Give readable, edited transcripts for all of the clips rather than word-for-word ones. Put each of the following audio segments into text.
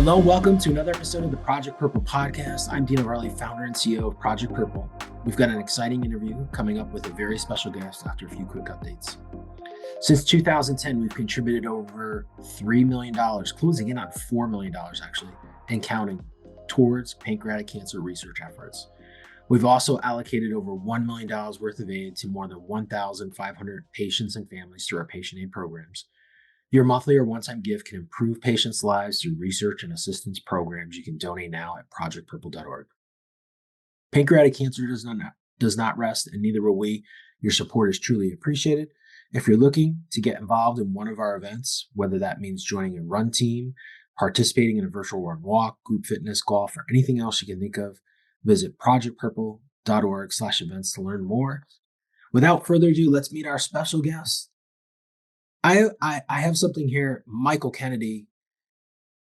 Hello, welcome to another episode of the Project Purple podcast. I'm Dino Verrelli, founder and CEO of Project Purple. We've got an exciting interview coming up with a very special guest after a few quick updates. Since 2010, we've contributed over $3 million, closing in on $4 million actually, and counting towards pancreatic cancer research efforts. We've also allocated over $1 million worth of aid to more than 1,500 patients and families through our patient aid programs. Your monthly or one-time gift can improve patients' lives through research and assistance programs. You can donate now at projectpurple.org. Pancreatic cancer does not rest, and neither will we. Your support is truly appreciated. If you're looking to get involved in one of our events, whether that means joining a run team, participating in a virtual run walk, group fitness, golf, or anything else you can think of, visit projectpurple.org/events to learn more. Without further ado, let's meet our special guest. I have something here, Michael Kennedy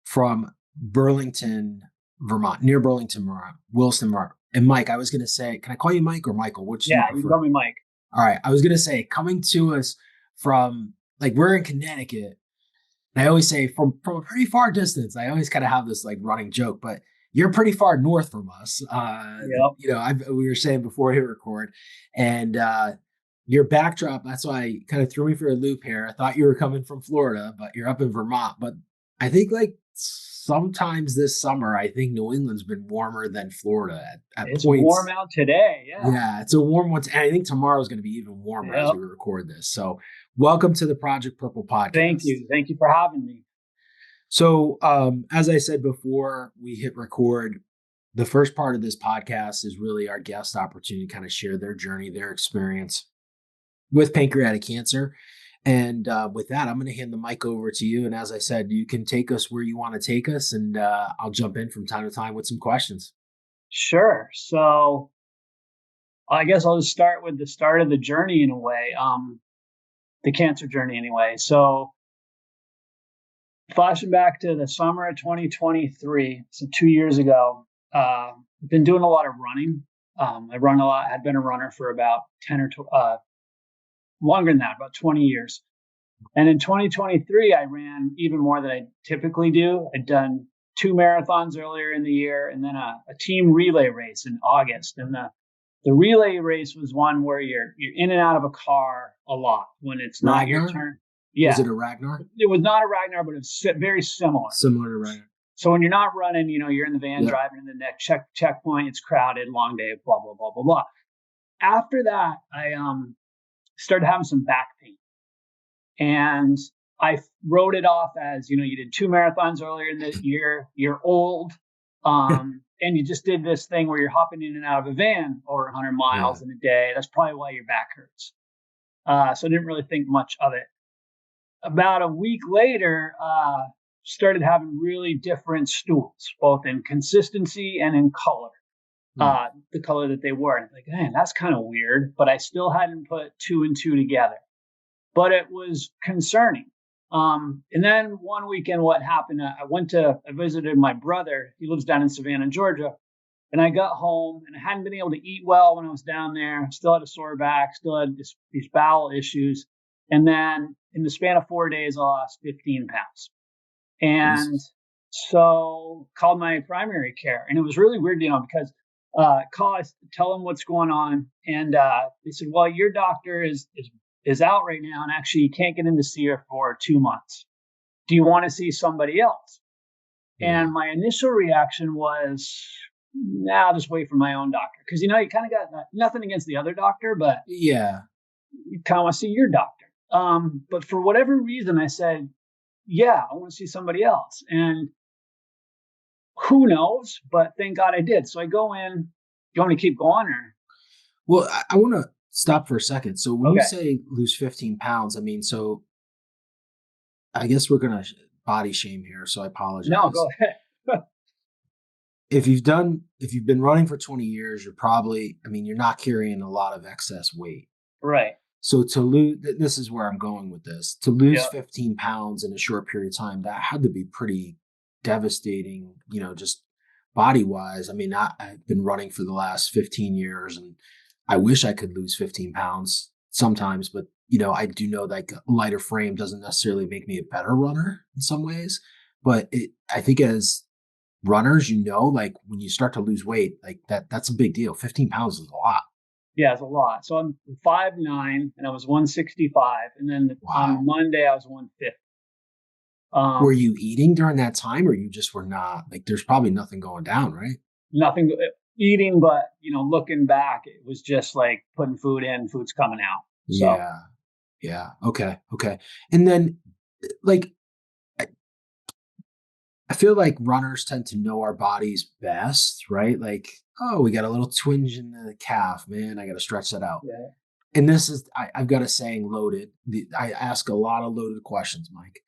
from Burlington, Vermont, near Burlington, Vermont, Wilson, Vermont. And Mike, I was going to say, can I call you Mike or Michael? Which do you prefer? You can call me Mike. All right. I was going to say, coming to us from, we're in Connecticut. And I always say from a pretty far distance. I always kind of have this running joke, but you're pretty far north from us. Yep. We were saying before we hit record, and your backdrop, that's why it kind of threw me for a loop here. I thought you were coming from Florida, but you're up in Vermont. But I think sometimes this summer, I think New England's been warmer than Florida at it's points. Warm out today. Yeah, it's a warm one. And I think tomorrow's going to be even warmer as we record this. So welcome to the Project Purple podcast. Thank you. Thank you for having me. So as I said before we hit record, the first part of this podcast is really our guest opportunity to kind of share their journey, their experience with pancreatic cancer. And with that, I'm going to hand the mic over to you. And as I said, you can take us where you want to take us, and I'll jump in from time to time with some questions. Sure. So I guess I'll just start with the start of the journey in a way, the cancer journey anyway. So flashing back to the summer of 2023, so 2 years ago, I've been doing a lot of running. I run a lot. I'd been a runner for about 10 or 12, longer than that, about 20 years. And in 2023, I ran even more than I typically do. I'd done 2 marathons earlier in the year, and then a team relay race in August. And the relay race was one where you're in and out of a car a lot when it's not your turn. Yeah. Was it a Ragnar? It was not a Ragnar, but it was very similar. Similar to Ragnar. So when you're not running, you're in the van driving in the next checkpoint. It's crowded, long day, blah, blah, blah, blah, blah. After that, I started having some back pain. And I wrote it off as, you did 2 marathons earlier in the year, you're old, and you just did this thing where you're hopping in and out of a van over 100 miles in a day. That's probably why your back hurts. So I didn't really think much of it. About a week later, started having really different stools, both in consistency and in color. The color that they were. And I'm like, man, that's kind of weird, but I still hadn't put 2 and 2 together. But it was concerning. And then one weekend, what happened, I visited my brother. He lives down in Savannah, Georgia. And I got home and I hadn't been able to eat well when I was down there. Still had a sore back, still had these bowel issues. And then in the span of 4 days, I lost 15 pounds. And so called my primary care. And it was really weird, because tell them what's going on. And they said, well, your doctor is out right now, and actually you can't get in to see her for 2 months. Do you want to see somebody else? And my initial reaction was, nah, I'll just wait for my own doctor. Because, you kind of got nothing against the other doctor, but you kind of want to see your doctor. But for whatever reason, I said, yeah, I want to see somebody else. And who knows? But thank God I did. So I go in. You want me to keep going, or? Well, I want to stop for a second. So when you say lose 15 pounds, so I guess we're going to body shame here. So I apologize. No, go ahead. If you've been running for 20 years, you're probably, you're not carrying a lot of excess weight. Right. So to lose, this is where I'm going with this, to lose 15 pounds in a short period of time, that had to be pretty devastating, just body wise. I've been running for the last 15 years and I wish I could lose 15 pounds sometimes, but I do know that a lighter frame doesn't necessarily make me a better runner in some ways, but I think as runners, like when you start to lose weight, like that's a big deal. 15 pounds is a lot. Yeah, it's a lot. So I'm 5'9", and I was 165, and then on Wow. Monday I was 150. Were you eating during that time, or you just were not? Like, there's probably nothing going down, right? Nothing eating, but looking back, it was just like putting food in, food's coming out. So Yeah. Yeah. Okay. Okay. And then, like, I I feel like runners tend to know our bodies best, right? Like, oh, we got a little twinge in the calf, man. I got to stretch that out. yeah, And this is, I've got a saying loaded. I ask a lot of loaded questions, Mike.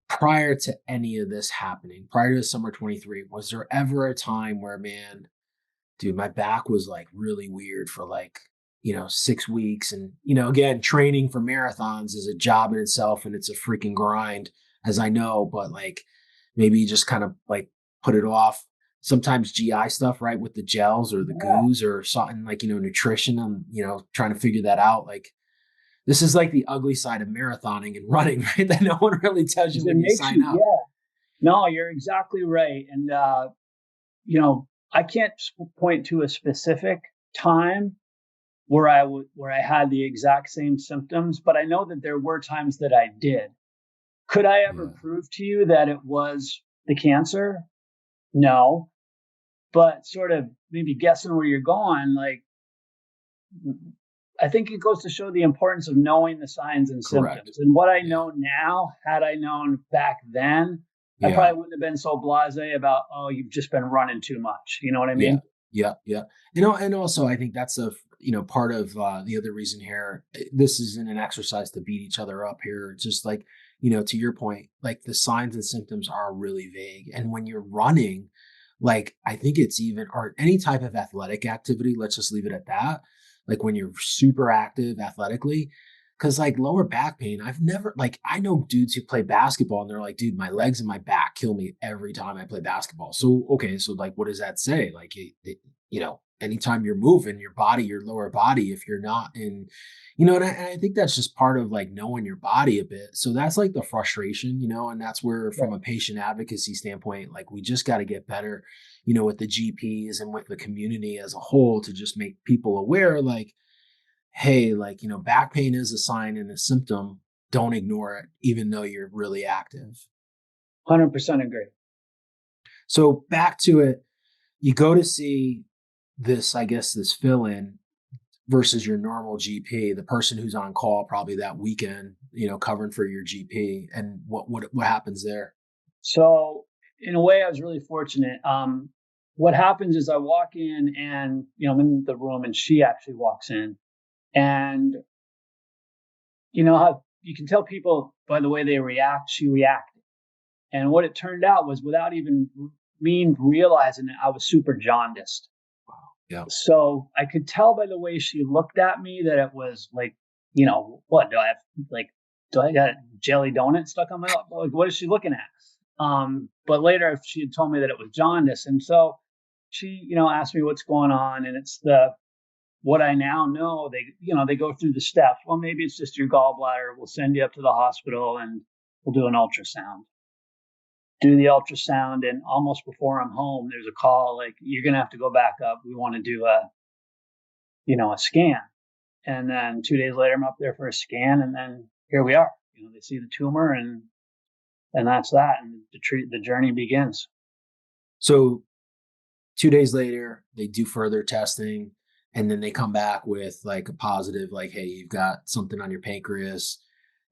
Prior to any of this happening, prior to summer 23, was there ever a time where, man, dude, my back was like really weird for like, 6 weeks. And, again, training for marathons is a job in itself and it's a freaking grind, as I know, but like maybe you just kind of like put it off. Sometimes GI stuff, right? With the gels or the yeah. goos or something like, nutrition and, trying to figure that out. Like, this is like the ugly side of marathoning and running, right? That no one really tells you It when you makes sign you, up. yeah. No, you're exactly right. And I can't point to a specific time where I had the exact same symptoms, but I know that there were times that I did. Could I ever Yeah, prove to you that it was the cancer? No, but sort of maybe guessing where you're going, like I think it goes to show the importance of knowing the signs and correct. symptoms. And what I Yeah, know now, had I known back then, I yeah. probably wouldn't have been so blasé about, oh, you've just been running too much. You know what I Yeah. mean? Yeah. Yeah. And also I think that's part of the other reason here. This isn't an exercise to beat each other up here. It's just like, to your point, like the signs and symptoms are really vague. And when you're running, like I think it's even or any type of athletic activity, let's just leave it at that. Like when you're super active athletically, because like lower back pain, I've never like I know dudes who play basketball and they're like, dude, my legs and my back kill me every time I play basketball. So okay, so like, what does that say? Like, anytime you're moving your body, your lower body, if you're not in, and I think that's just part of like knowing your body a bit. So that's like the frustration, and that's where, from Right. a patient advocacy standpoint, like we just got to get better, with the GPs and with the community as a whole to just make people aware, like hey, like, back pain is a sign and a symptom. Don't ignore it, even though you're really active. 100% agree. So back to it, you go to see this, I guess, this fill in versus your normal GP, the person who's on call probably that weekend, covering for your GP. And what happens there? So in a way, I was really fortunate. What happens is I walk in and, I'm in the room and she actually walks in and how you can tell people by the way they react, she reacted. And what it turned out was without even me realizing it, I was super jaundiced. Yeah. So I could tell by the way she looked at me that it was like, what do I have? Like, do I got jelly donut stuck on my lip? Like, what is she looking at? But later she had told me that it was jaundice. And so she, asked me what's going on. And it's what I now know, they go through the steps. Well, maybe it's just your gallbladder. We'll send you up to the hospital and we'll do an ultrasound. Do the ultrasound, and almost before I'm home, there's a call like, you're gonna have to go back up. We want to do a scan. And then 2 days later, I'm up there for a scan, and then here we are. They see the tumor, and that's that, and the journey begins. So 2 days later, they do further testing, and then they come back with like a positive, like, hey, you've got something on your pancreas.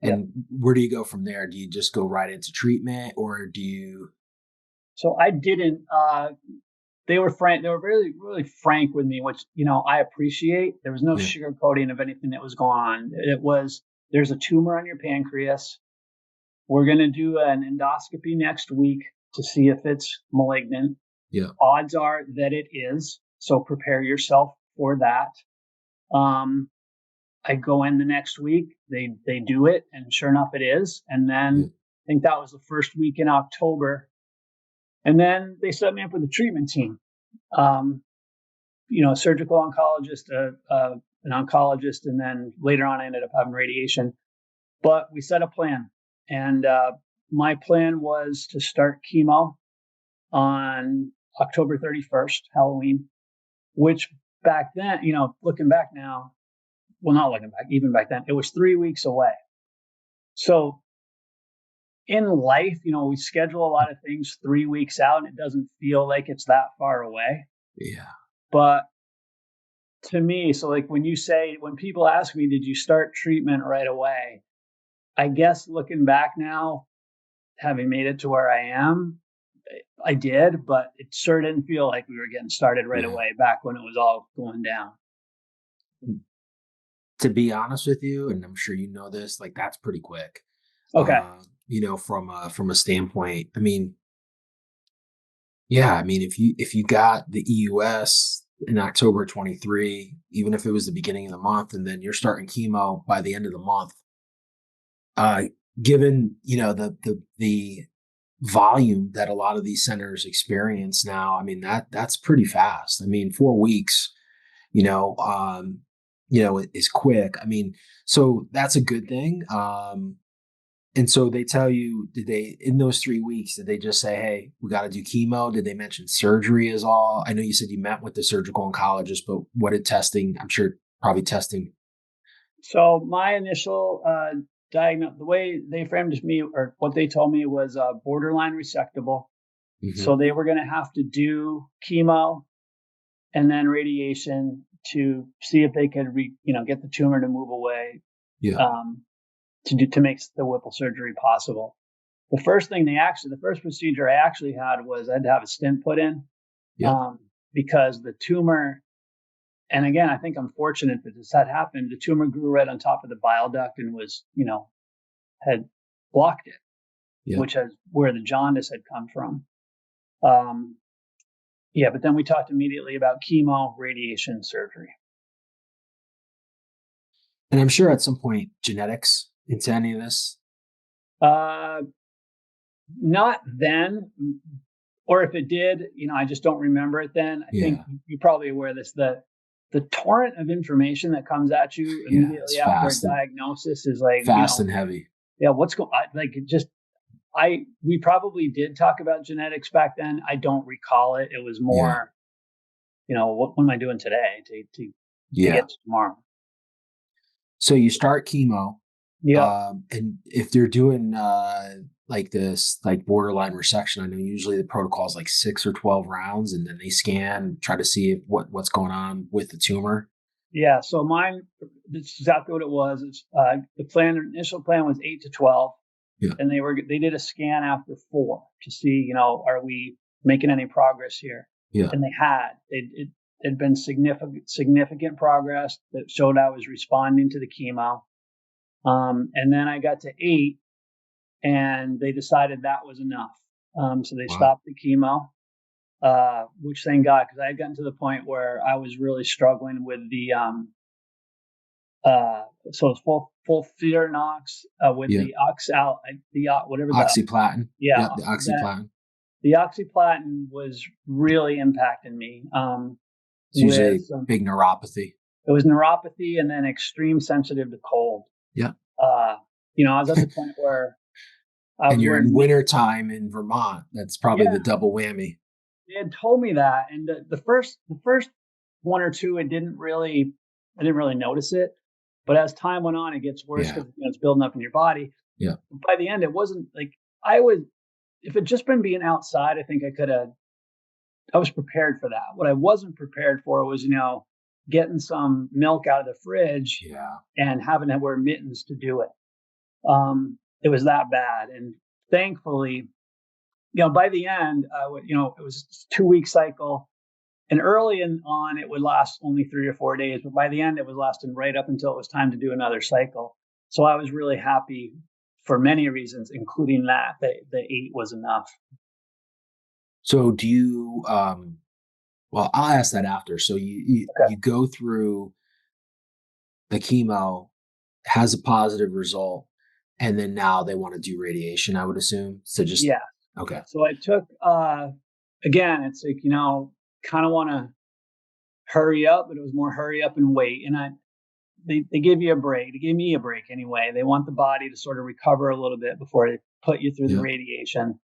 Yep. And where do you go from there? Do you just go right into treatment, or do you? So I didn't. They were frank. They were really, really frank with me, which I appreciate. There was no Yeah, sugarcoating of anything that was going on. It was, there's a tumor on your pancreas. We're going to do an endoscopy next week to see if it's malignant. yeah, Odds are that it is. So prepare yourself for that. Um, I go in the next week. They do it, and sure enough, it is. And yeah, then I think that was the first week in October. And then they set me up with a treatment team. Um, a surgical oncologist, an oncologist, and then later on I ended up having radiation. But we set a plan, and my plan was to start chemo on October 31st, Halloween, which back then, looking back now, well, not looking back, even back then, it was 3 weeks away. So in life, we schedule a lot of things 3 weeks out and it doesn't feel like it's that far away. Yeah. But to me, so like when people ask me, did you start treatment right away? I guess looking back now, having made it to where I am, I did, but it sure didn't feel like we were getting started right away back when it was all going down. To be honest with you, and I'm sure you know this, like that's pretty quick. Okay. From a standpoint, I mean, yeah, I mean, if you got the EUS in October 23, even if it was the beginning of the month, and then you're starting chemo by the end of the month, uh, given the volume that a lot of these centers experience now, I mean that's pretty fast. I mean, 4 weeks, is quick. I mean, so that's a good thing. And so they tell you, in those 3 weeks, did they just say, hey, we got to do chemo? Did they mention surgery as all? I know you said you met with the surgical oncologist, but what did testing? I'm sure probably testing. So my initial diagnosis, the way they framed it to me, or what they told me, was borderline resectable. Mm-hmm. So they were going to have to do chemo and then radiation to see if they could get the tumor to move away. Yeah. To make the Whipple surgery possible. The first procedure I actually had was I had to have a stent put in. Yeah. Because the tumor, and again, I think I'm fortunate that this had happened. The tumor grew right on top of the bile duct and was, had blocked it, yeah. Which is where the jaundice had come from. But then we talked immediately about chemo, radiation, surgery. And I'm sure at some point genetics into any of this? Not then, or if it did, I just don't remember it then. I think you're probably aware of this. The torrent of information that comes at you immediately after a diagnosis is like fast and heavy. Yeah, what's going on? Like we probably did talk about genetics back then. I don't recall it. It was more, what am I doing today to get to tomorrow? So you start chemo. Yeah. And if they're doing like this, like borderline resection, I know usually the protocol is like 6 or 12 rounds, and then they scan, try to see what's going on with the tumor. Yeah. So this is exactly what it was. It's the initial plan was 8 to 12. Yeah. And they did a scan after 4 to see, are we making any progress here? Yeah. And they had. It had been significant progress that showed I was responding to the chemo. And then I got to 8 and they decided that was enough. So they stopped the chemo, which thank God, because I had gotten to the point where I was really struggling with the, so it's full fear nox, with the oxyplatin. Yeah. The oxyplatin. The oxyplatin was really impacting me. It's usually big neuropathy. It was neuropathy and then extreme sensitive to cold. Yeah. I was at the point where and you're in winter time in Vermont. That's probably the double whammy. They had told me that, and the first 1 or 2, I didn't really notice it. But as time went on, it gets worse because it's building up in your body. Yeah. By the end, it wasn't like if it just been being outside, I think I was prepared for that. What I wasn't prepared for was, getting some milk out of the fridge and having to wear mittens to do it. It was that bad. And thankfully, by the end, it was a 2-week cycle. And early on, it would last only 3 or 4 days. But by the end, it was lasting right up until it was time to do another cycle. So I was really happy for many reasons, including that the 8 was enough. So do you, well, I'll ask that after. So you go through the chemo, has a positive result, and then now they want to do radiation, I would assume. So just, okay. So I took, again, it's like, kind of want to hurry up, but it was more hurry up and wait. And they give you a break. They gave me a break anyway. They want the body to sort of recover a little bit before they put you through the radiation.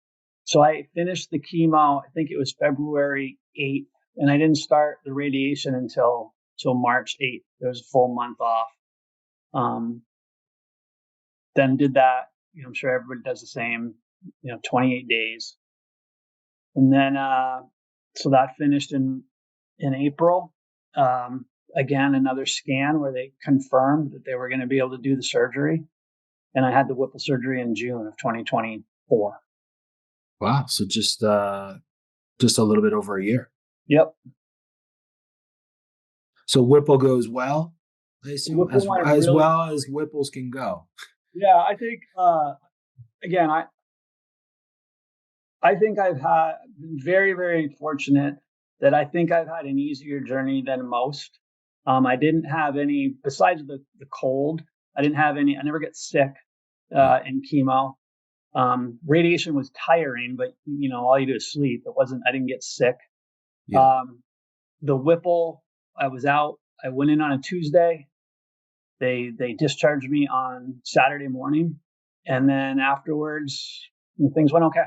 So I finished the chemo, I think it was February 8th, and I didn't start the radiation until March 8th. There was a full month off. Then did that. I'm sure everybody does the same, 28 days. And then, so that finished in April. Again, another scan where they confirmed that they were going to be able to do the surgery. And I had the Whipple surgery in June of 2024. Wow. So just a little bit over a year. Yep. So Whipple goes well, I assume, Whipple went as really well as Whipples can go. Yeah, I think again, I think I've been very, very fortunate that I think I've had an easier journey than most. I didn't have any, besides the cold, I didn't have any, I never get sick in chemo. Radiation was tiring, but all you do is sleep. I didn't get sick. Yeah. The Whipple, I was out, I went in on a Tuesday. They discharged me on Saturday morning. And then afterwards, things went okay.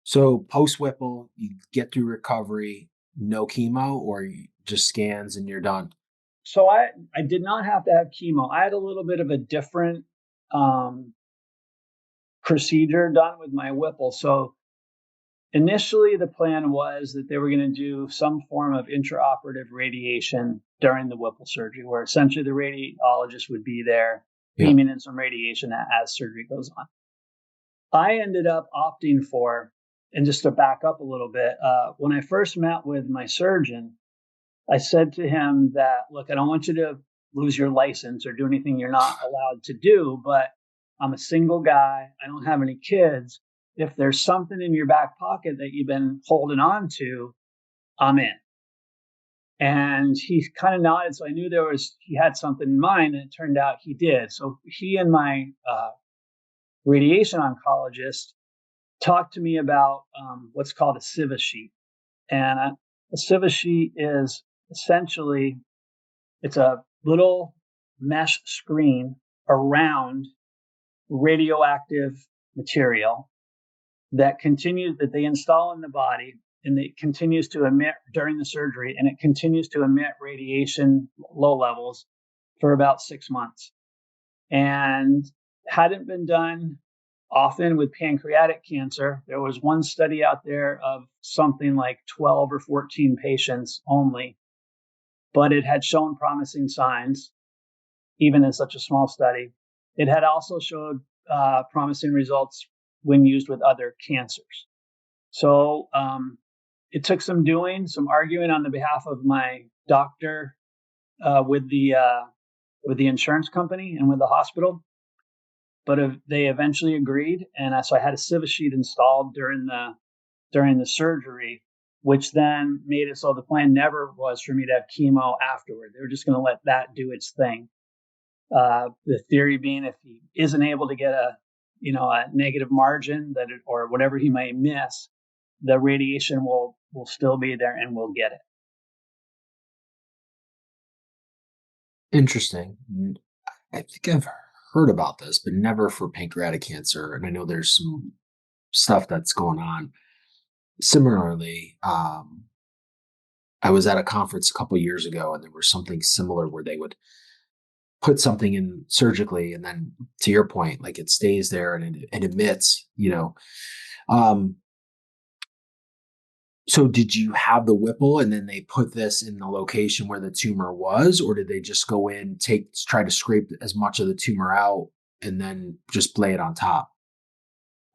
So post Whipple, you get through recovery, no chemo, or just scans and you're done? So I did not have to have chemo. I had a little bit of a different procedure done with my Whipple. So initially, the plan was that they were going to do some form of intraoperative radiation during the Whipple surgery, where essentially the radiologist would be there, beaming in some radiation as surgery goes on. I ended up opting for, and just to back up a little bit, when I first met with my surgeon, I said to him that, look, I don't want you to lose your license or do anything you're not allowed to do, but I'm a single guy. I don't have any kids. If there's something in your back pocket that you've been holding on to, I'm in. And he kind of nodded. So I knew he had something in mind, and it turned out he did. So he and my radiation oncologist talked to me about what's called a CIVASheet. And a CIVASheet is essentially, it's a little mesh screen around radioactive material that they install in the body, and it continues to emit during the surgery, and it continues to emit radiation low levels for about 6 months. And hadn't been done often with pancreatic cancer. There was one study out there of something like 12 or 14 patients only, but it had shown promising signs, even in such a small study. It had also showed promising results when used with other cancers. So it took some arguing on the behalf of my doctor with the insurance company and with the hospital. But they eventually agreed, and so I had a CIVASheet installed during the surgery, which then made it so the plan never was for me to have chemo afterward. They were just going to let that do its thing. The theory being, if he isn't able to get a negative margin or whatever he may miss, the radiation will still be there and we'll get it. Interesting. I think I've heard about this, but never for pancreatic cancer. And I know there's some stuff that's going on. Similarly, I was at a conference a couple of years ago, and there was something similar where they would put something in surgically, and then, to your point, like it stays there and it emits. So did you have the Whipple, and then they put this in the location where the tumor was, or did they just go in, try to scrape as much of the tumor out, and then just lay it on top?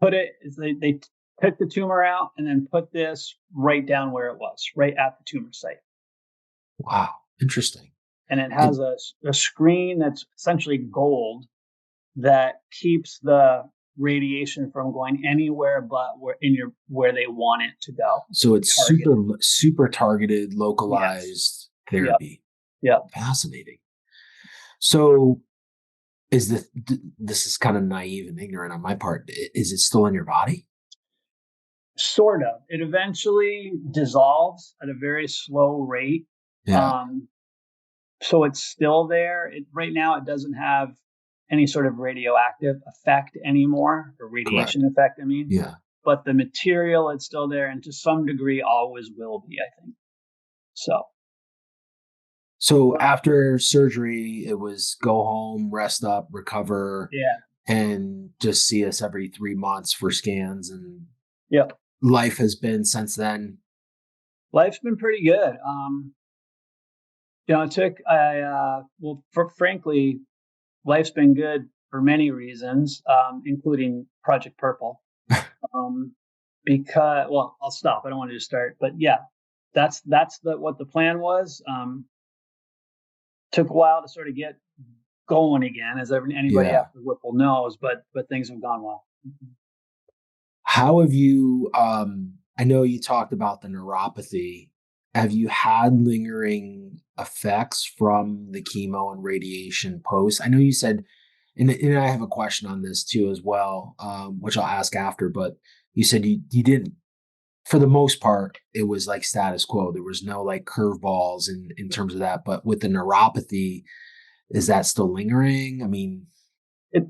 They took the tumor out and then put this right down where it was, right at the tumor site. Wow, interesting. And it has a screen that's essentially gold that keeps the radiation from going anywhere but where they want it to go. So it's super targeted, localized therapy. Yeah. Fascinating. So this is kind of naive and ignorant on my part. Is it still in your body? Sort of. It eventually dissolves at a very slow rate. Yeah. So it's still there. Right now, it doesn't have any sort of radioactive effect anymore, or radiation effect, I mean. Yeah. but the material it's still there, and to some degree always will be, I think. So after surgery, it was go home, rest up, recover, Yeah. and just see us every 3 months for scans. And Yep. life has been since then. Life's been pretty good. It took frankly, life's been good for many reasons, including Project Purple. Because, well, I'll stop. I don't want to just start, but yeah, that's what the plan was. Took a while to sort of get going again, as anybody Yeah. after Whipple knows, but things have gone well. How have you, I know you talked about the neuropathy. Have you had lingering effects from the chemo and radiation post? I know you said, and I have a question on this too as well, which I'll ask after, but you said you didn't, for the most part, it was like status quo. There was no like curveballs in terms of that. But with the neuropathy, is that still lingering? I mean, It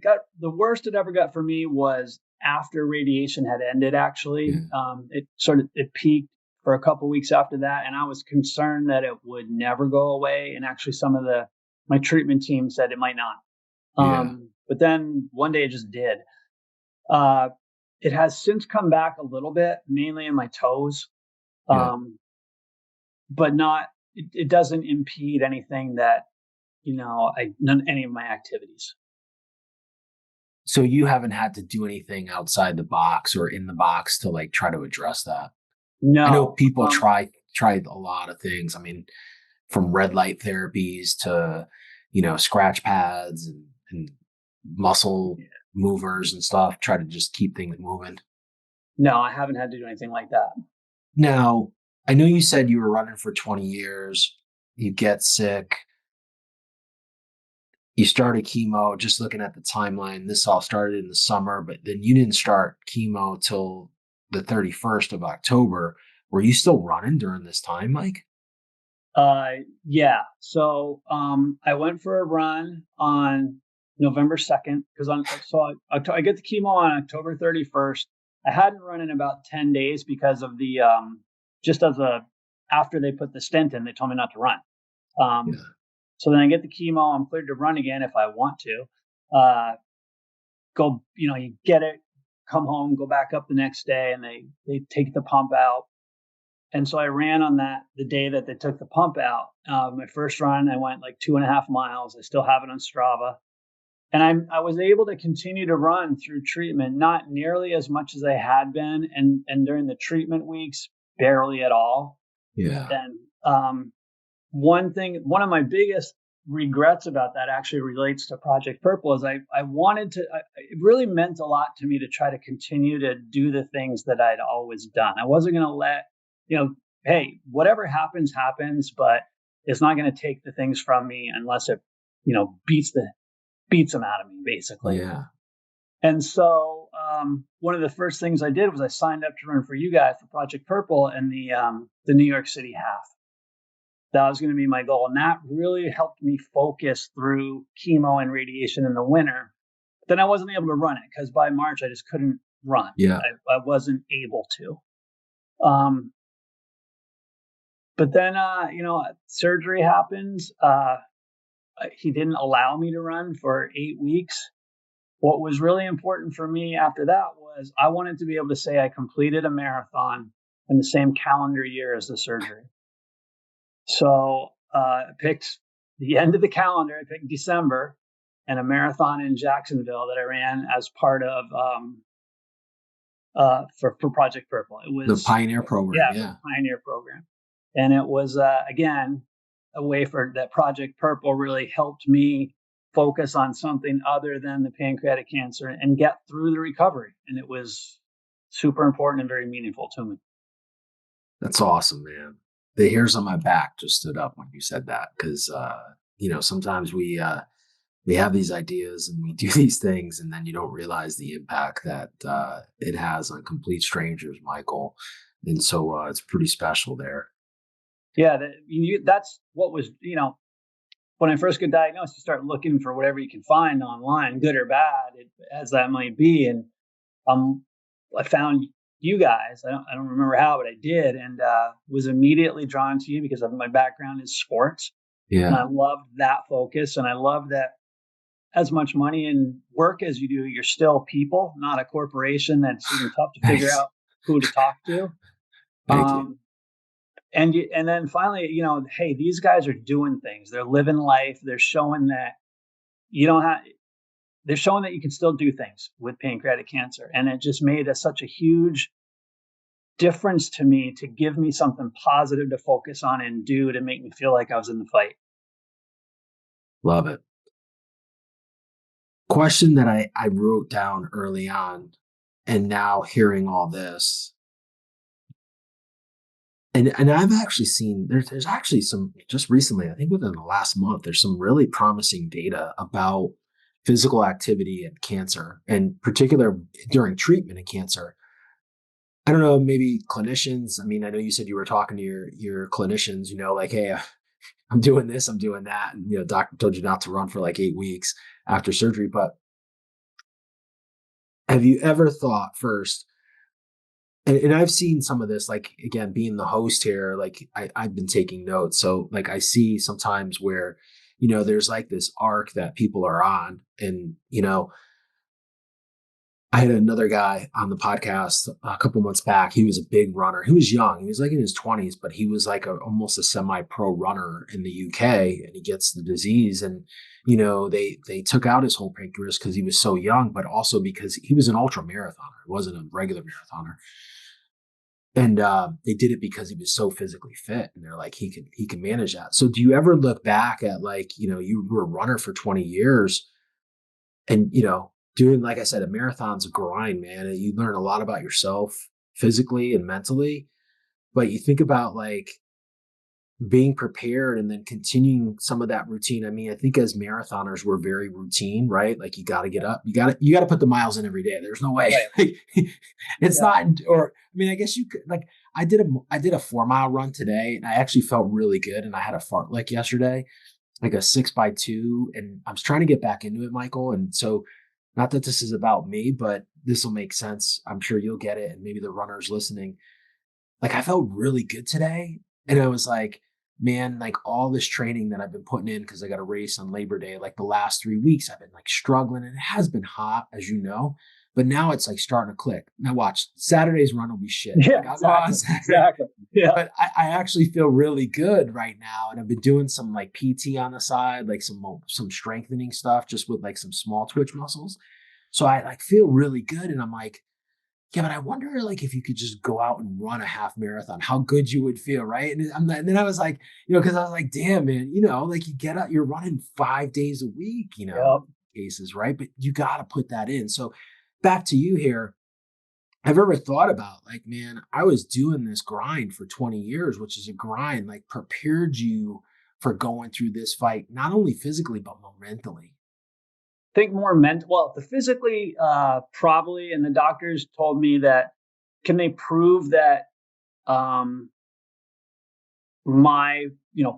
got, the worst it ever got for me was after radiation had ended, actually. yeah, It peaked for a couple weeks after that, and I was concerned that it would never go away. And actually, my treatment team said it might not. yeah, But then one day it just did. Uh, it has since come back a little bit, mainly in my toes, yeah. but not. It doesn't impede anything that any of my activities. So you haven't had to do anything outside the box or in the box to like try to address that. I know No. people tried a lot of things. I mean, from red light therapies to, scratch pads and muscle movers and stuff, try to just keep things moving. No, I haven't had to do anything like that. Now, I know you said you were running for 20 years, you get sick, you started chemo, just looking at the timeline. This all started in the summer, but then you didn't start chemo till the 31st of October. Were you still running during this time, Mike? Yeah. So I went for a run on November 2nd because I get the chemo on October 31st. I hadn't run in about 10 days because of the just as a after they put the stent in, they told me not to run. Yeah. So then I get the chemo. I'm cleared to run again if I want to. Uh, you get it, come home, go back up the next day, and they take the pump out. And so I ran on the day that they took the pump out. My first run, I went like 2.5 miles. I still have it on Strava. And I was able to continue to run through treatment, not nearly as much as I had been. And during the treatment weeks, barely at all. Yeah. And one of my biggest regrets about that actually relates to Project Purple is it really meant a lot to me to try to continue to do the things that I'd always done. I wasn't going to let, hey, whatever happens, happens, but it's not going to take the things from me unless it, beats them out of me, basically. Yeah. And so one of the first things I did was I signed up to run for you guys for Project Purple and the New York City half. That was going to be my goal. And that really helped me focus through chemo and radiation in the winter. Then I wasn't able to run it because by March, I just couldn't run. Yeah. I wasn't able to. But then, surgery happens. He didn't allow me to run for 8 weeks. What was really important for me after that was I wanted to be able to say I completed a marathon in the same calendar year as the surgery. So I picked the end of the calendar. I picked December and a marathon in Jacksonville that I ran as part of for Project Purple. It was The Pioneer program. the Yeah. Pioneer program, and it was again a way for that Project Purple really helped me focus on something other than the pancreatic cancer and get through the recovery. And it was super important and very meaningful to me. That's awesome, man. The hairs on my back just stood up when you said that because sometimes we have these ideas and we do these things and then you don't realize the impact that it has on complete strangers, Michael. And so it's pretty special there. Yeah, that's what was, when I first got diagnosed, you start looking for whatever you can find online, good or bad, as that might be. And I found you guys. I don't remember how, but I did, and was immediately drawn to you because of my background is sports. And I loved that focus. And I love that as much money and work as you do, you're still people, not a corporation that's even tough to figure out who to talk to. Thank you. And then finally, hey, these guys are doing things. They're living life. They're showing that you don't have, they're showing that you can still do things with pancreatic cancer. And it just made such a huge difference to me to give me something positive to focus on and do to make me feel like I was in the fight. Love it. Question that I wrote down early on, and now hearing all this, and I've actually seen there's actually some just recently, I think within the last month, there's some really promising data about physical activity and cancer, and particular during treatment of cancer. I don't know, maybe clinicians. I mean, I know you said you were talking to your clinicians, like, hey, I'm doing this, I'm doing that, and doctor told you not to run for like 8 weeks after surgery. But have you ever thought first? And I've seen some of this, like again, being the host here, like I've been taking notes. So like I see sometimes where, there's like this arc that people are on. And, I had another guy on the podcast a couple months back. He was a big runner. He was young. He was like in his 20s, but he was like almost a semi-pro runner in the UK, and he gets the disease. And, they took out his whole pancreas because he was so young, but also because he was an ultra marathoner. It wasn't a regular marathoner. And they did it because he was so physically fit, and they're like, he can manage that. So do you ever look back at like, you were a runner for 20 years and, doing, like I said, a marathon's a grind, man. And you learn a lot about yourself physically and mentally, but you think about like being prepared and then continuing some of that routine. I mean, I think as marathoners, we're very routine, right? Like you got to get up, you got to put the miles in every day. There's no way. Right. It's not, or I mean, I guess you could like, I did a 4 mile run today, and I actually felt really good. And I had a fartlek yesterday, like a 6x2, and I was trying to get back into it, Michael. And so, not that this is about me, but this will make sense. I'm sure you'll get it. And maybe the runners listening, like I felt really good today. And I was like, man, like all this training that I've been putting in, because I got a race on Labor Day, like the last 3 weeks, I've been like struggling, and it has been hot, as you know, but now it's like starting to click. Now watch, Saturday's run will be shit. Yeah, like, exactly. Yeah. But I actually feel really good right now. And I've been doing some like PT on the side, like some strengthening stuff just with like some small twitch muscles. So I like feel really good. And I'm like, yeah, but I wonder like if you could just go out and run a half marathon, how good you would feel, right? And then I was like, because I was like, damn, man, like you get out, you're running 5 days a week, cases, right? But you got to put that in. So back to you here. Have you ever thought about like, man, I was doing this grind for 20 years, which is a grind, like prepared you for going through this fight, not only physically, but more mentally. Think more mental. Well, the physically, probably, and the doctors told me that, can they prove that my,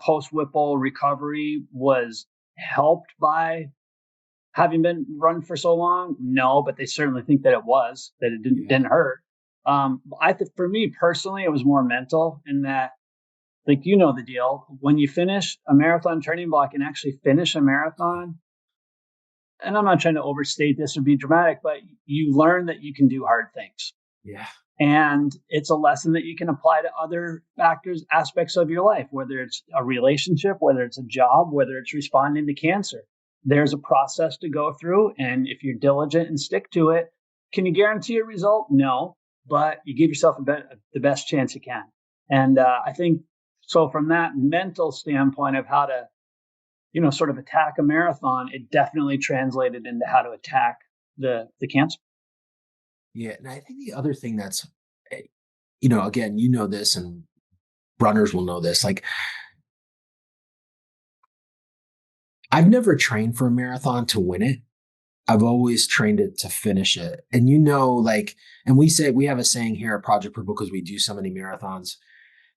post Whipple recovery was helped by having been run for so long? No, but they certainly think that it was, that it didn't hurt. For me personally, it was more mental, in that, like, the deal. When you finish a marathon training block and actually finish a marathon, and I'm not trying to overstate this or be dramatic, but you learn that you can do hard things. Yeah. And it's a lesson that you can apply to other aspects of your life, whether it's a relationship, whether it's a job, whether it's responding to cancer. There's a process to go through. And if you're diligent and stick to it, can you guarantee a result? No, but you give yourself the best chance you can. And I think so from that mental standpoint of how to, sort of attack a marathon, it definitely translated into how to attack the cancer. Yeah. And I think the other thing that's, again, this, and runners will know this. Like, I've never trained for a marathon to win it. I've always trained it to finish it. And like, and we have a saying here at Project Purple, because we do so many marathons.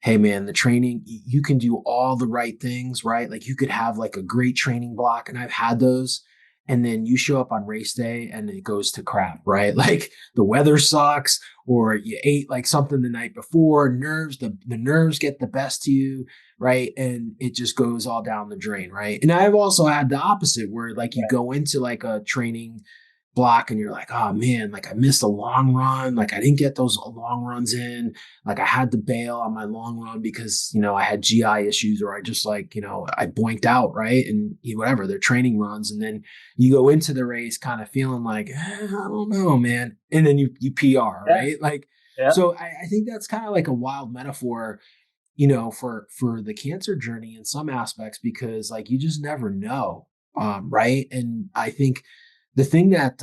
Hey man, the training, you can do all the right things, right? Like you could have like a great training block, and I've had those. and then you show up on race day and it goes to crap, right? Like the weather sucks, or you ate like something the night before, the nerves get the best to you, right? And it just goes all down the drain, right? And I've also had the opposite where like you Right. go into like a training block and you're like, oh man, like I missed a long run. Like I didn't get those long runs in. Like I had to bail on my long run because, I had GI issues, or I just like, I boinked out, right? And whatever, they're training runs. And then you go into the race kind of feeling like, I don't know, man. And then you PR, Yeah. right? Like, Yeah. so I think that's kind of like a wild metaphor, for the cancer journey in some aspects, because like you just never know. Right. And I think the thing that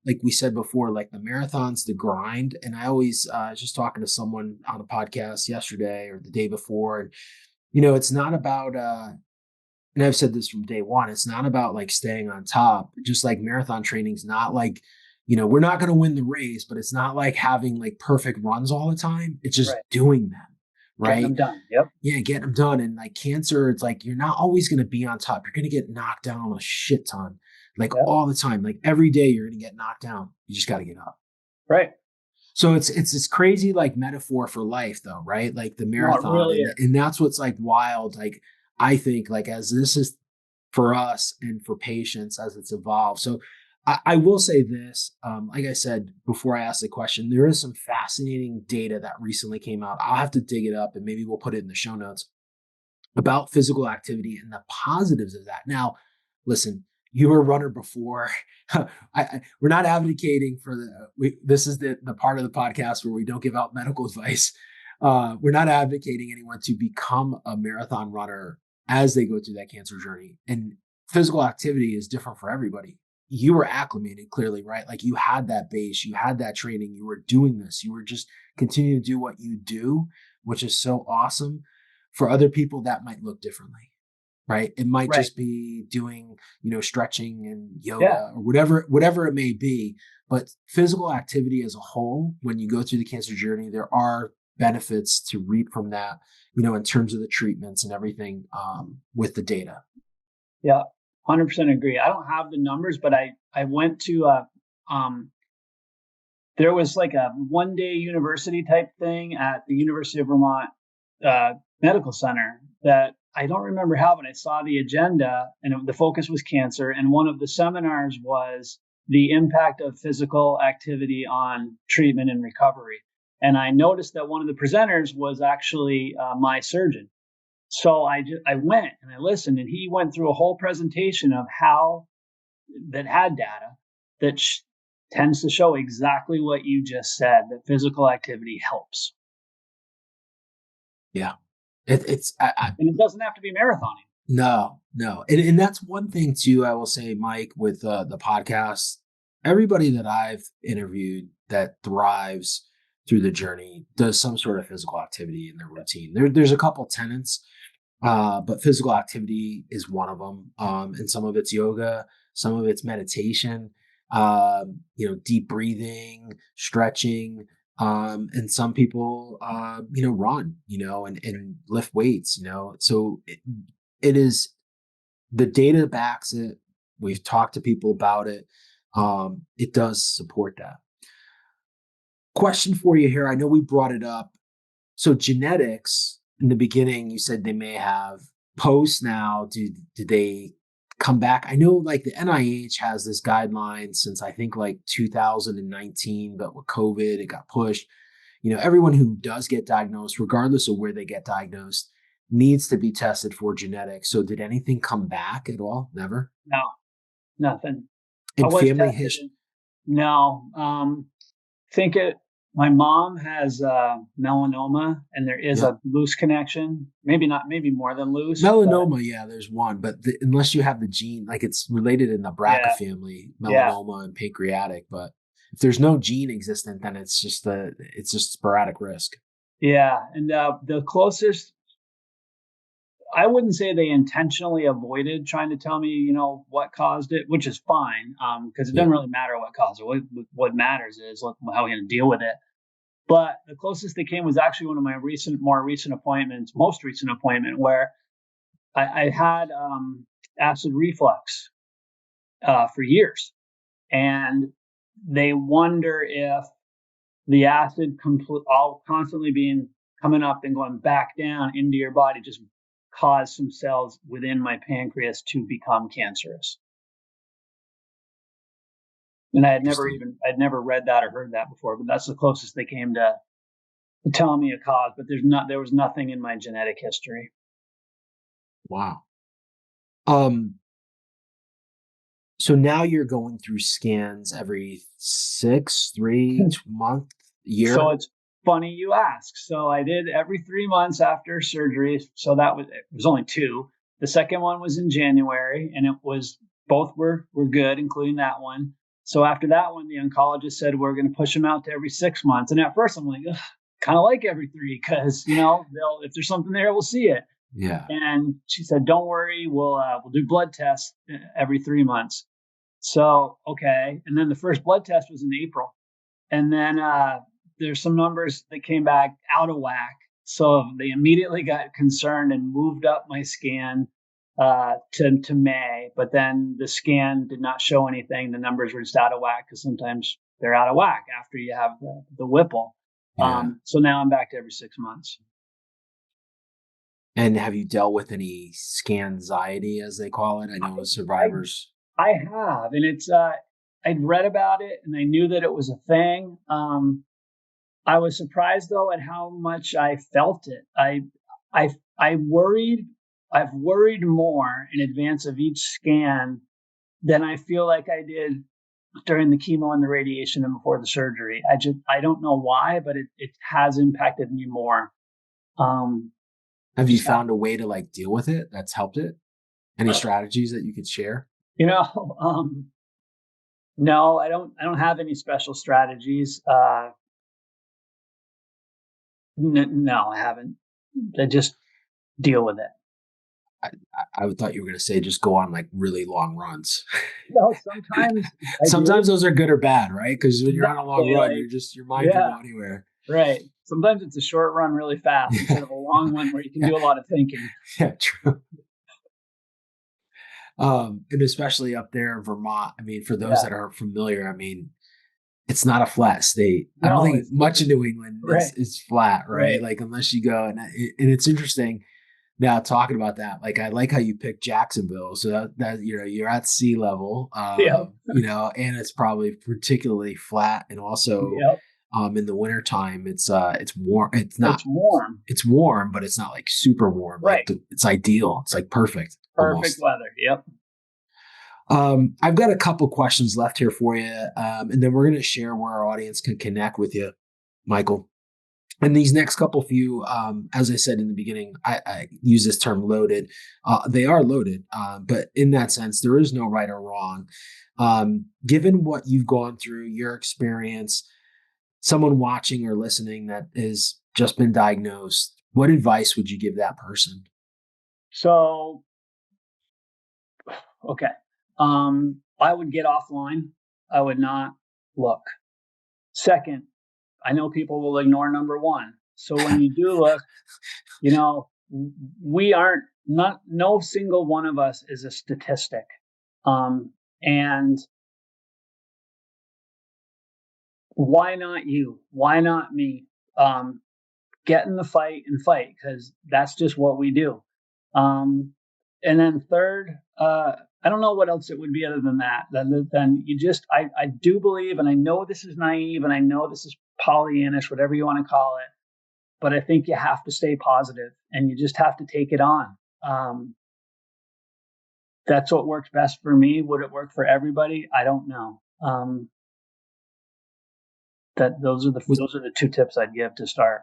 like we said before, like the marathon's the grind. And I always was just talking to someone on a podcast yesterday or the day before, and it's not about and I've said this from day one, it's not about like staying on top. Just like marathon training's not like, we're not going to win the race, but it's not like having like perfect runs all the time. It's just Right. doing them, Getting right? them done. Yep. Yeah, getting them done. And like cancer, it's like you're not always going to be on top. You're going to get knocked down a shit ton, like Yep. all the time. Like every day, you're going to get knocked down. You just got to get up. Right. So it's this crazy like metaphor for life, though, right? Like the No, it marathon, really and is. and that's what's like wild. Like I think like as this is for us and for patients as it's evolved. So I will say this, like I said before I asked the question, there is some fascinating data that recently came out. I'll have to dig it up and maybe we'll put it in the show notes about physical activity and the positives of that. Now, listen, you were a runner before. We're not advocating for this is the part of the podcast where we don't give out medical advice. We're not advocating anyone to become a marathon runner as they go through that cancer journey. And physical activity is different for everybody. You were acclimated clearly, right? Like you had that base, you had that training, you were doing this, you were just continuing to do what you do, which is so awesome. For other people, that might look differently, right? It might Right. just be doing, stretching and Yeah. yoga or whatever it may be. But physical activity as a whole, when you go through the cancer journey, there are benefits to reap from that, in terms of the treatments and everything with the data. Yeah. 100% agree. I don't have the numbers, but I went to um there was like a 1-day university type thing at the University of Vermont Medical Center that I don't remember how, but I saw the agenda and the focus was cancer. And one of the seminars was the impact of physical activity on treatment and recovery. And I noticed that one of the presenters was actually my surgeon. So I went and I listened, and he went through a whole presentation of how that had data that tends to show exactly what you just said, that physical activity helps. Yeah. And it doesn't have to be marathoning. No. And that's one thing too, I will say, Mike, with the podcast, everybody that I've interviewed that thrives through the journey does some sort of physical activity in their routine. There's a couple tenets, but physical activity is one of them. And some of it's yoga, some of it's meditation, deep breathing, stretching, and some people run, and lift weights, so it is, the data backs it. We've talked to people about it. It does support that. Question for you here, I know we brought it up. So genetics in the beginning, you said they may have. Post now, do they come back? I know like the NIH has this guideline since I think like 2019, but with COVID, it got pushed. Everyone who does get diagnosed, regardless of where they get diagnosed, needs to be tested for genetics. So did anything come back at all? Never? No, nothing. I In was family tested. history? No, think it. My mom has melanoma, and there is Yeah. a loose connection. Maybe not. Maybe more than loose. Melanoma, yeah, there's one, but unless you have the gene, like it's related in the BRCA Yeah, family, yeah, melanoma and pancreatic. But if there's no gene existent, then it's just sporadic risk. yeah. And the closest, I wouldn't say they intentionally avoided trying to tell me, what caused it, which is fine, because it Yeah. doesn't really matter what caused it. What matters is how we're going to deal with it. But the closest they came was actually one of my more recent appointments, most recent appointment, where I had acid reflux, for years. And they wonder if the acid all constantly being coming up and going back down into your body just caused some cells within my pancreas to become cancerous. And I'd never read that or heard that before, but that's the closest they came to telling me a cause. But there was nothing in my genetic history. Wow. So now you're going through scans every 3 month, year. So it's funny you ask. So I did every 3 months after surgery. So it was only 2. The second one was in January, and both were good, including that one. So after that one, the oncologist said we're going to push them out to every 6 months. And at first I'm like, kind of like every 3, because if there's something there, we'll see it. Yeah. And she said, don't worry, we'll do blood tests every 3 months. So, okay. And then the first blood test was in April. And then there's some numbers that came back out of whack. So they immediately got concerned and moved up my scan to May. But then the scan did not show anything. The numbers were just out of whack, because sometimes they're out of whack after you have the Whipple. Yeah. So now I'm back to every 6 months. And have you dealt with any scanxiety, as they call it? I know survivors. I have, and it's I'd read about it and I knew that it was a thing. I was surprised though at how much I felt it. I worried. I've worried more in advance of each scan than I feel like I did during the chemo and the radiation and before the surgery. I don't know why, but it has impacted me more. Have you found a way to like deal with it that's helped it? Any strategies that you could share? No, I don't have any special strategies. No, I haven't. I just deal with it. I thought you were going to say just go on like really long runs. No, sometimes those are good or bad, right? Because when you're on a long run, your mind can go anywhere. Right. Sometimes it's a short run really fast instead of a long one where you can do a lot of thinking. Yeah, true. And especially up there in Vermont, I mean, for those that aren't familiar, I mean, it's not a flat state. I don't think much of New England is flat, right? Like unless you go and it's interesting now talking about that. Like I like how you picked Jacksonville, so that you're at sea level, and it's probably particularly flat, and also in the wintertime it's warm. It's warm, but it's not like super warm. Right. Like it's ideal. It's like perfect. Perfect weather. Yep. I've got a couple questions left here for you, and then we're going to share where our audience can connect with you, Michael. And these next couple few, as I said in the beginning, I use this term loaded. They are loaded, but in that sense, there is no right or wrong. Given what you've gone through, your experience, someone watching or listening that has just been diagnosed, what advice would you give that person? So, okay. I would get offline. I would not look. Second, I know people will ignore number 1. So when you do look, we aren't no single one of us is a statistic. And why not you? Why not me? Get in the fight and fight, because that's just what we do. And then third, I don't know what else it would be other than that. Then you just, I do believe, and I know this is naive, and I know this is Pollyannish, whatever you want to call it, but I think you have to stay positive and you just have to take it on. That's what works best for me. Would it work for everybody? I don't know. Those are the 2 tips I'd give to start.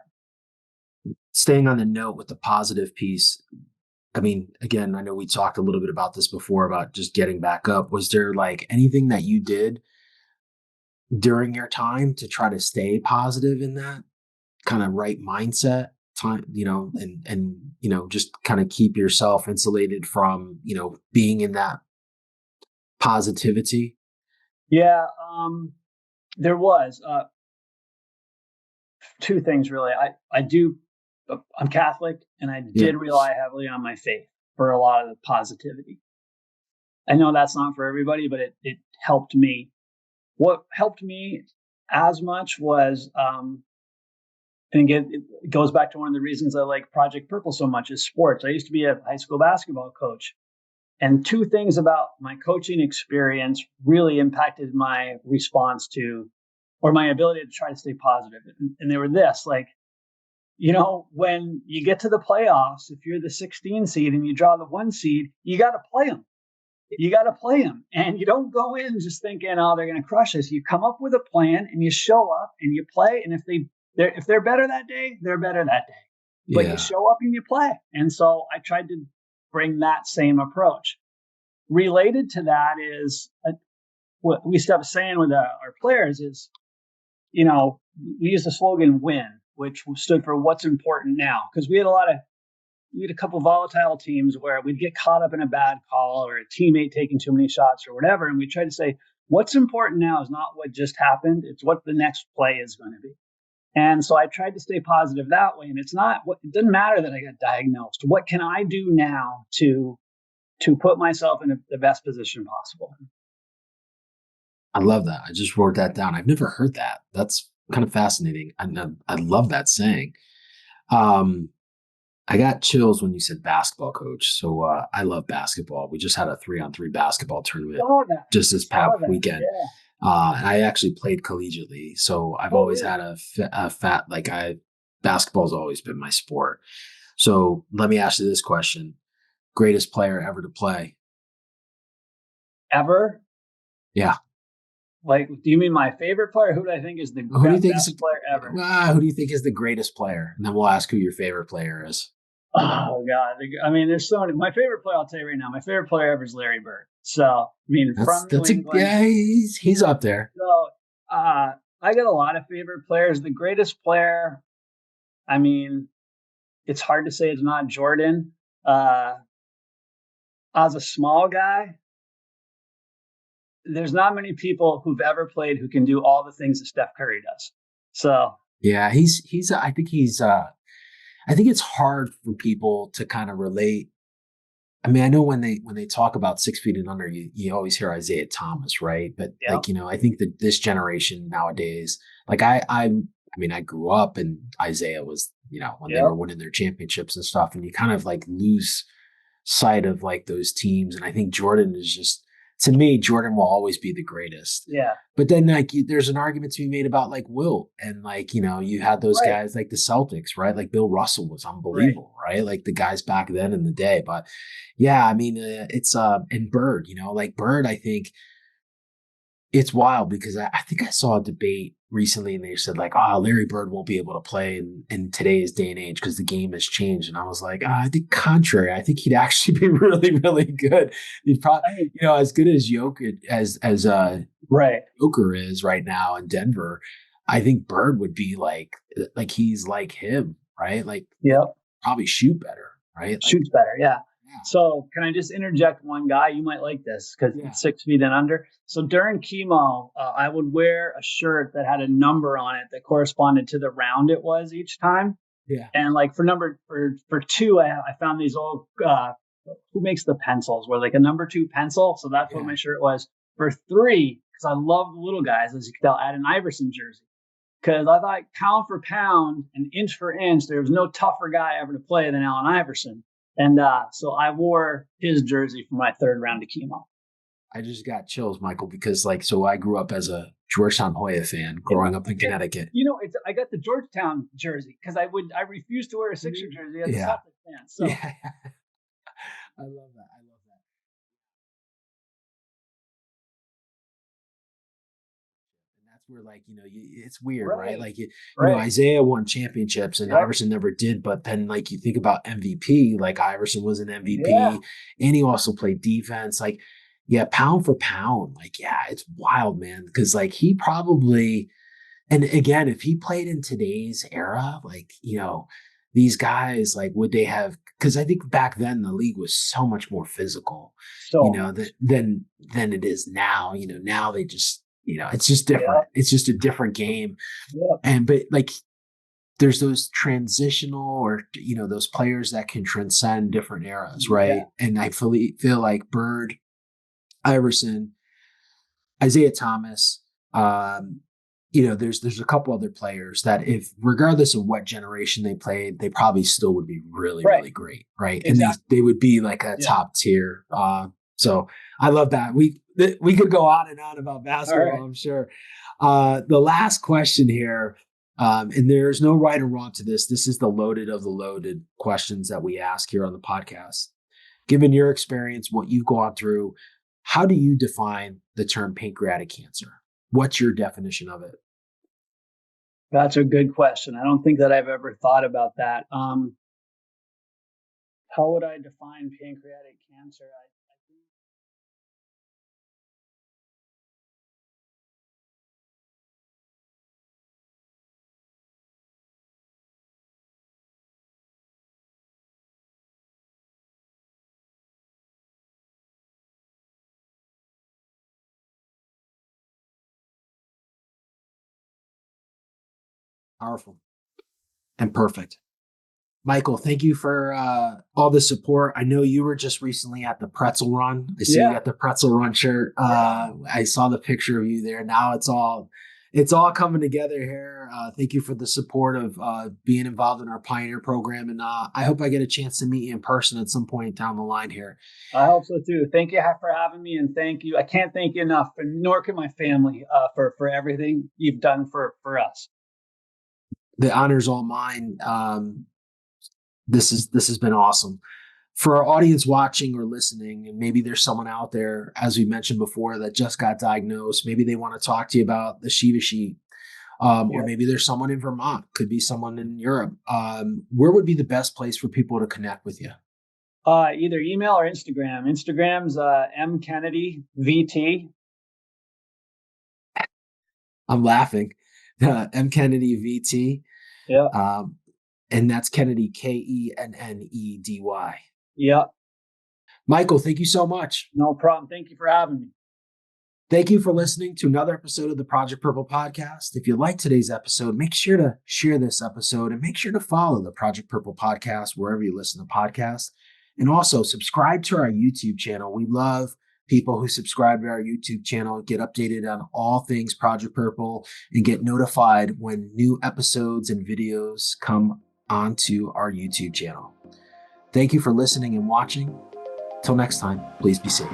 Staying on the note with the positive piece. I mean, again, I know we talked a little bit about this before about just getting back up. Was there like anything that you did during your time to try to stay positive in that kind of right mindset time, and just kind of keep yourself insulated from, being in that positivity? Yeah. There was, 2 things really. I'm Catholic, and I did rely heavily on my faith for a lot of the positivity. I know that's not for everybody, but it helped me. What helped me as much was, and again, it goes back to one of the reasons I like Project Purple so much is sports. I used to be a high school basketball coach. And two things about my coaching experience really impacted my response to, or my ability to try to stay positive. And they were this, like, when you get to the playoffs, if you're the 16 seed and you draw the 1 seed, you got to play them. You got to play them. And you don't go in just thinking, oh, they're going to crush us. You come up with a plan and you show up and you play. And if they're better that day, they're better that day. But you show up and you play. And so I tried to bring that same approach. Related to that is what we start saying with our players is, we use the slogan "win," which stood for "what's important now," because we had a couple of volatile teams where we'd get caught up in a bad call or a teammate taking too many shots or whatever, and we try to say what's important now is not what just happened; it's what the next play is going to be. And so I tried to stay positive that way. And it doesn't matter that I got diagnosed. What can I do now to put myself in the best position possible? I love that. I just wrote that down. I've never heard that. That's kind of fascinating. I love that saying. Um, I got chills when you said basketball coach. So I love basketball. We just had a 3-on-3 basketball tournament just this past weekend. Yeah. And I actually played collegiately. So I've always had basketball's always been my sport. So let me ask you this question. Greatest player ever to play? Ever? Yeah. Like, do you mean my favorite player? Who do I think is the best player ever? Who do you think is the greatest player? And then we'll ask who your favorite player is. Oh God! I mean, there's so many. My favorite player, I'll tell you right now, my favorite player ever is Larry Bird. So, I mean, from New England, he's up there. So, I got a lot of favorite players. The greatest player, I mean, it's hard to say it's not Jordan. As a small guy, there's not many people who've ever played who can do all the things that Steph Curry does. So yeah, I think it's hard for people to kind of relate. I mean, I know when they talk about 6 feet and under, you always hear Isaiah Thomas, right? But I think that this generation nowadays, like I mean, I grew up and Isaiah was, when they were winning their championships and stuff, and you kind of like lose sight of like those teams. And I think Jordan is just, to me, Jordan will always be the greatest. Yeah. But then there's an argument to be made about like Wilt and like, you had those guys like the Celtics, right? Like Bill Russell was unbelievable, right? Like the guys back then in the day. But yeah, I mean, it's and Bird, like Bird, I think it's wild because I think I saw a debate recently and they said like, oh, Larry Bird won't be able to play in today's day and age because the game has changed. And I was like, I think contrary. I think he'd actually be really, really good. He'd probably, as good as Jokic as Joker is right now in Denver. I think Bird would be like he's like him, right? Like, probably shoot better, right? Like, shoots better, yeah. So can I just interject one guy? You might like this because it's 6 feet and under. So during chemo, I would wear a shirt that had a number on it that corresponded to the round it was each time. Yeah. And like for 2, I found these old, who makes the pencils? Were like a number 2 pencil. So that's what my shirt was. For 3, because I love the little guys, as you can tell, I had an Iverson jersey. Because I thought pound for pound and inch for inch, there was no tougher guy ever to play than Allen Iverson. And so I wore his jersey for my 3rd round of chemo. I just got chills, Michael, because so I grew up as a Georgetown Hoya fan growing up in Connecticut. I got the Georgetown jersey because I refused to wear a Sixer jersey as a Celtics fan. So I love that. Where it's weird, right? Like Isaiah won championships and Iverson never did, but then like you think about MVP, like Iverson was an MVP and he also played defense. Like, pound for pound, like, it's wild, man. Cause like he probably, and again, if he played in today's era, like, these guys, like, would they have, cause I think back then the league was so much more physical, than it is now. Now they just, it's just different. It's just a different game. But like, there's those transitional or, those players that can transcend different eras. Right. And I feel like Bird Iverson, Isaiah Thomas. There's a couple other players that, if regardless of what generation they played, they probably still would be really, really great, right? Exactly. And they would be like a top tier. So I love that. We could go on and on about basketball, I'm sure. The last question here, and there's no right or wrong to this. This is the loaded of the loaded questions that we ask here on the podcast. Given your experience, what you've gone through, how do you define the term pancreatic cancer? What's your definition of it? That's a good question. I don't think that I've ever thought about that. How would I define pancreatic cancer? I think Powerful and perfect. Michael, thank you for all the support. I know you were just recently at the Pretzel Run. I see you got the Pretzel Run shirt. I saw the picture of you there. Now it's all coming together here. Thank you for the support of being involved in our Pioneer program, and I hope I get a chance to meet you in person at some point down the line here. I hope so too. Thank you for having me, and thank you. I can't thank you enough, and nor can my family for everything you've done for us. The honor's all mine. This has been awesome. For our audience watching or listening, and maybe there's someone out there, as we mentioned before, that just got diagnosed. Maybe they want to talk to you about the CIVASheet, or maybe there's someone in Vermont, could be someone in Europe. Where would be the best place for people to connect with you? Either email or Instagram. Instagram's mkennedyvt. I'm laughing. mkennedyvt. Yeah. And that's Kennedy, Kennedy. Yeah. Michael, thank you so much. No problem. Thank you for having me. Thank you for listening to another episode of the Project Purple podcast. If you like today's episode, make sure to share this episode and make sure to follow the Project Purple podcast wherever you listen to podcasts. And also subscribe to our YouTube channel. We love people who subscribe to our YouTube channel, get updated on all things Project Purple, and get notified when new episodes and videos come onto our YouTube channel. Thank you for listening and watching. Till next time, please be safe.